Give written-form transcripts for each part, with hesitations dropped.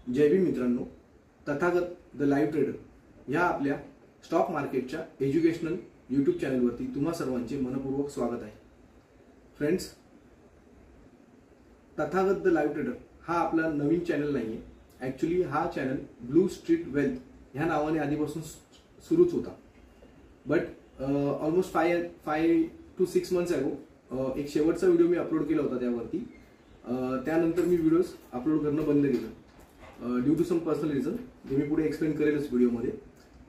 जय भीम मित्रांनो, Tathagata the live trader ह्या आपल्या स्टॉक मार्केटच्या एज्युकेशनल यूट्यूब चॅनलवरती तुम्हा सर्वांचे मनपूर्वक स्वागत आहे. Friends, Tathagat the live trader हा आपला नवीन चॅनल नाही आहे. ॲक्च्युली हा चॅनल ब्लू स्ट्रीट वेल्थ ह्या नावाने आधीपासून सुरूच होता. बट ऑलमोस्ट 5 to 6 months अगो एक शेवटचा व्हिडिओ मी अपलोड केला होता त्यावरती. त्यानंतर मी व्हिडिओज अपलोड करणं बंद केलं due to some personal reason, जे मी पुढे एक्सप्लेन करेलच व्हिडिओमध्ये.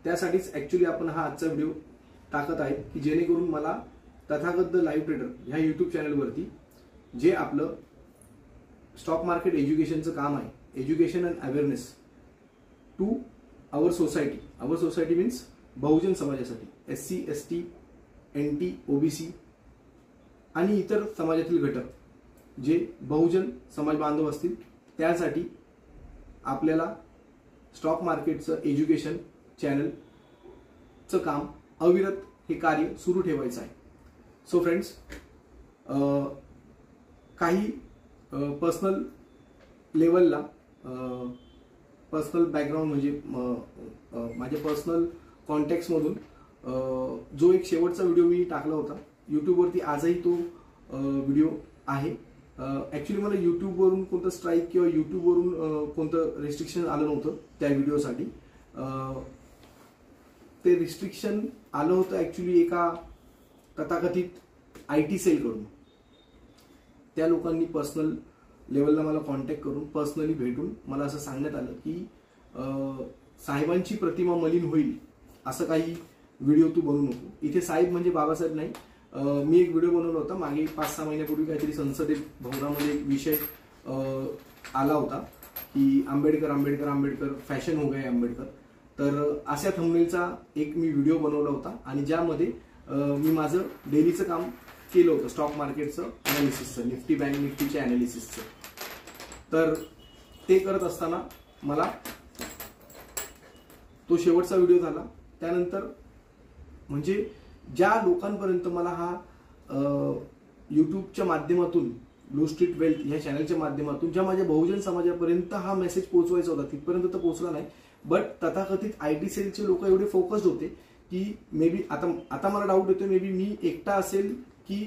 त्यासाठीच ॲक्च्युली आपण हा आजचा व्हिडिओ टाकत आहे की जेणेकरून मला तथागत द लाईव्ह ट्रेडर ह्या यूट्यूब चॅनलवरती जे आपलं स्टॉक मार्केट एज्युकेशनचं काम आहे, education and awareness to our society. Our society means बहुजन समाजासाठी, SC, ST, NT, OBC आणि इतर समाजातील घटक जे बहुजन समाज बांधव असतील त्यासाठी आपल्याला स्टॉक मार्केटचं एज्युकेशन चॅनलचं काम अविरत हे कार्य सुरू ठेवायचं आहे. सो फ्रेंड्स, काही पर्सनल लेवलला पर्सनल बॅकग्राऊंड म्हणजे माझ्या पर्सनल कॉन्टॅक्ट्समधून जो एक शेवटचा व्हिडिओ मी टाकला होता यूट्यूबवरती, आजही तो व्हिडिओ आहे. ॲक्च्युली मला यूट्यूबवरून कोणतं स्ट्राईक किंवा यूट्यूबवरून कोणतं रिस्ट्रिक्शन आलं नव्हतं त्या व्हिडिओसाठी. ते रिस्ट्रिक्शन आलं होतं ॲक्च्युली एका तथाकथित IT सेलकडून. त्या लोकांनी पर्सनल लेवलला मला कॉन्टॅक्ट करून पर्सनली भेटून मला असं सांगण्यात आलं की साहेबांची प्रतिमा मलिन होईल असं काही व्हिडिओ तू बनवू नको. इथे साहेब म्हणजे बाबासाहेब नाही. मी एक व्हिडिओ बनवला होता मागे 5-6 महिन्यापूर्वी, काहीतरी संसदेत भवनामध्ये एक विषय आला होता की आंबेडकर आंबेडकर आंबेडकर फॅशन हो गए आंबेडकर. तर अशा थंबनेलचा एक मी व्हिडिओ बनवला होता आणि ज्यामध्ये मी माझं डेलीचं काम केलं होतं स्टॉक मार्केटचं अनालिसिसचं, निफ्टी बँक निफ्टीच्या अनालिसिसचं. तर ते करत असताना मला तो शेवटचा व्हिडिओ झाला. त्यानंतर म्हणजे ज्या लोकांपर्यंत मला हा यूट्यूबच्या माध्यमातून, ब्लू स्ट्रीट वेल्थ ह्या चॅनलच्या माध्यमातून ज्या माझ्या बहुजन समाजापर्यंत हा मेसेज पोहोचवायचा होता तिथपर्यंत तर पोहोचला नाही. बट तथाकथित IT सेलचे लोक एवढे फोकस्ड होते की मे बी आता मला डाऊट येतो, मे बी मी एकटा असेल की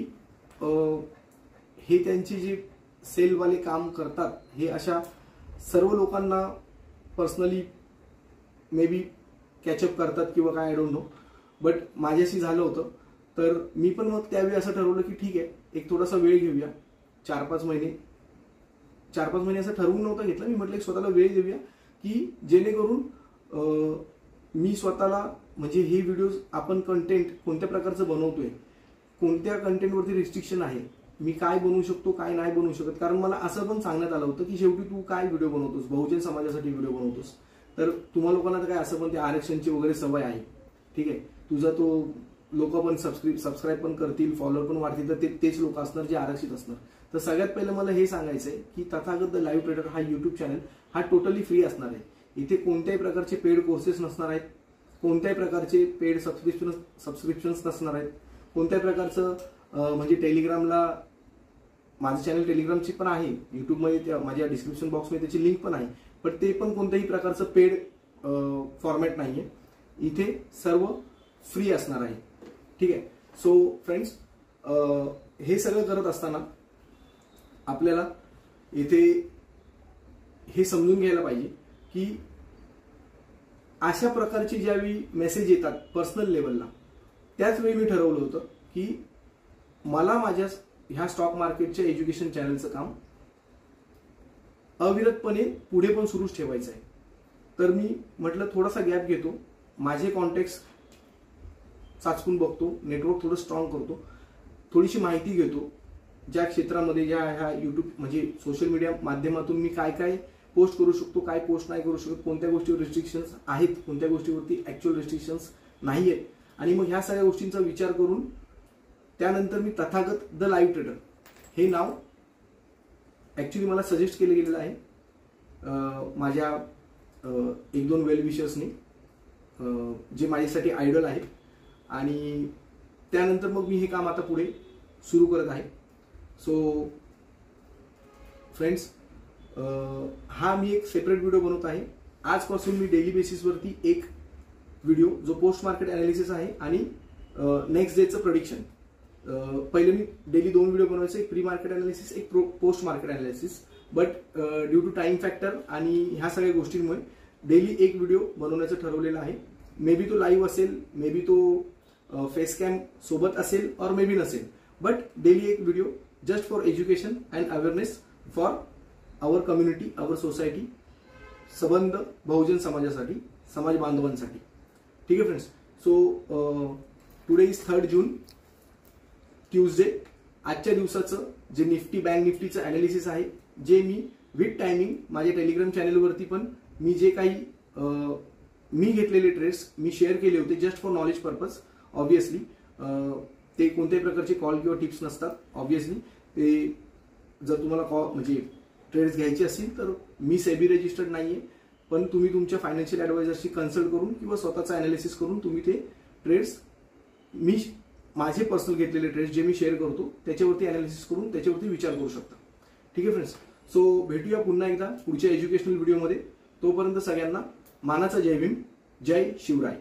हे त्यांचे जे सेलवाले काम करतात हे अशा सर्व लोकांना पर्सनली मे बी कॅचअप करतात किंवा काय, आय डोंट नो. बट माझ्याशी झालं होतं. तर मी पण मग त्यावेळी असं ठरवलं की ठीक आहे, एक थोडासा वेळ घेऊया. 4-5 महिने असं ठरवून नव्हतं घेतलं. मी म्हटलं एक स्वतःला वेळ देऊया की जेणेकरून मी स्वतःला म्हणजे हे व्हिडिओज आपण कंटेंट कोणत्या प्रकारचं बनवतोय, कोणत्या कंटेंटवरती रिस्ट्रिक्शन आहे, मी काय बनवू शकतो काय नाही बनवू शकत. कारण मला असं पण सांगण्यात आलं होतं की शेवटी तू काय व्हिडिओ बनवतोस, बहुजन समाजासाठी व्हिडिओ बनवतोस. तर तुम्हा लोकांना तर काय असं पण ते आरक्षणची वगैरे सवय आहे, ठीक आहे. तुझा तो लोक पण सबस्क्राईब पण करतील, फॉलोअर पण वाढतील, तर तेच लोक असणार जे आरक्षित असणार. तर सगळ्यात पहिलं मला हे सांगायचं आहे की तथागत द लाईव्ह ट्रेडर हा यूट्यूब चॅनल हा टोटली फ्री असणार आहे. इथे कोणत्याही प्रकारचे पेड कोर्सेस नसणार आहेत, कोणत्याही प्रकारचे पेड सबस्क्रिप्शन्स नसणार आहेत, कोणत्याही प्रकारचं म्हणजे टेलिग्रामला माझं चॅनल टेलिग्रामची पण आहे, यूट्यूबमध्ये माझ्या डिस्क्रिप्शन बॉक्समध्ये त्याची लिंक पण आहे. पण ते पण कोणत्याही प्रकारचं पेड फॉर्मॅट नाही आहे. इथे सर्व फ्री असणार आहे, ठीक आहे. सो फ्रेंड्स, हे सगळं करत असताना आपल्याला इथे हे समजून घ्यायला पाहिजे की अशा प्रकारचे ज्यावेळी मेसेज येतात पर्सनल लेवलला, त्याच वेळी मी ठरवलं होतं की मला माझ्या ह्या स्टॉक मार्केटच्या एज्युकेशन चॅनलचं काम अविरतपणे पुढे पण सुरूच ठेवायचं आहे. तर मी म्हटलं थोडासा गॅप घेतो, माझे कॉन्टॅक्ट्स चाचपून बघतो, नेटवर्क थोडं स्ट्रॉंग करतो, थोडीशी माहिती घेतो ज्या क्षेत्रामध्ये, ज्या ह्या यूट्यूब म्हणजे सोशल मीडिया माध्यमातून मी काय काय पोस्ट करू शकतो, काय पोस्ट नाही करू शकत, कोणत्या गोष्टीवर रिस्ट्रिक्शन्स आहेत, कोणत्या गोष्टीवरती ॲक्च्युअल रिस्ट्रिक्शन्स नाही आहेत. आणि मग ह्या सगळ्या गोष्टींचा विचार करून त्यानंतर मी तथागत द लाईव्ह ट्रेडर हे नाव ॲक्च्युली मला सजेस्ट केलं गेलेलं आहे माझ्या 1-2 वेल विशर्सनी, जे माझ्यासाठी आयडल आहेत. आणि त्यानंतर मग मी हे काम आता पुढे सुरू करत आहे. सो फ्रेंड्स, हा मी एक सेपरेट व्हिडिओ बनवत आहे. आजपासून मी डेली बेसिसवरती एक व्हिडिओ जो पोस्ट मार्केट अनालिसिस आहे आणि नेक्स्ट डेचं प्रोडिक्शन, पहिले मी डेली 2 व्हिडिओ बनवायचे, एक प्री मार्केट अनालिसिस, एक post market analysis. But due to time factor आणि ह्या सगळ्या गोष्टींमुळे डेली एक व्हिडिओ बनवण्याचं ठरवलेलं आहे. मे बी तो लाईव्ह असेल, मे बी तो फेस कॅम सोबत असेल और मे बी नसेल, बट डेली एक video just for education and awareness for our community, our society, संबंध बहुजन समाजासाठी, समाज बांधवांसाठी. ठीक आहे friends. So today is 3 June, Tuesday. आजच्या दिवसाचं जे निफ्टी बँक निफ्टीचं अनालिसिस आहे, जे मी विथ टायमिंग माझ्या टेलिग्राम चॅनलवरती पण मी जे काही मी घेतलेले ट्रेड्स मी शेअर केले होते just for knowledge purpose. Obviously ते कोणत्याही प्रकारचे कॉल किंवा टिप्स नसतात. ऑब्व्हियसली ते जर तुम्हाला म्हणजे ट्रेड्स घ्यायचे असतील तर मी सेबी रजिस्टर्ड नाहीये, पण तुम्ही तुमच्या फायनान्शियल ऍडवायझरशी कन्सल्ट करून किंवा स्वतःचा अनालिसिस करून तुम्ही ते ट्रेड्स, मी माझे पर्सनल घेतलेले ट्रेड्स जे मी शेअर करतो त्याच्यावरती अनालिसिस करून त्याच्यावरती विचार करू शकता. ठीक आहे फ्रेंड्स. सो भेटूया पुन्हा एकदा पुढच्या एज्युकेशनल व्हिडिओमध्ये. तोपर्यंत सगळ्यांना मानाचा जय भीम, जय शिवराय.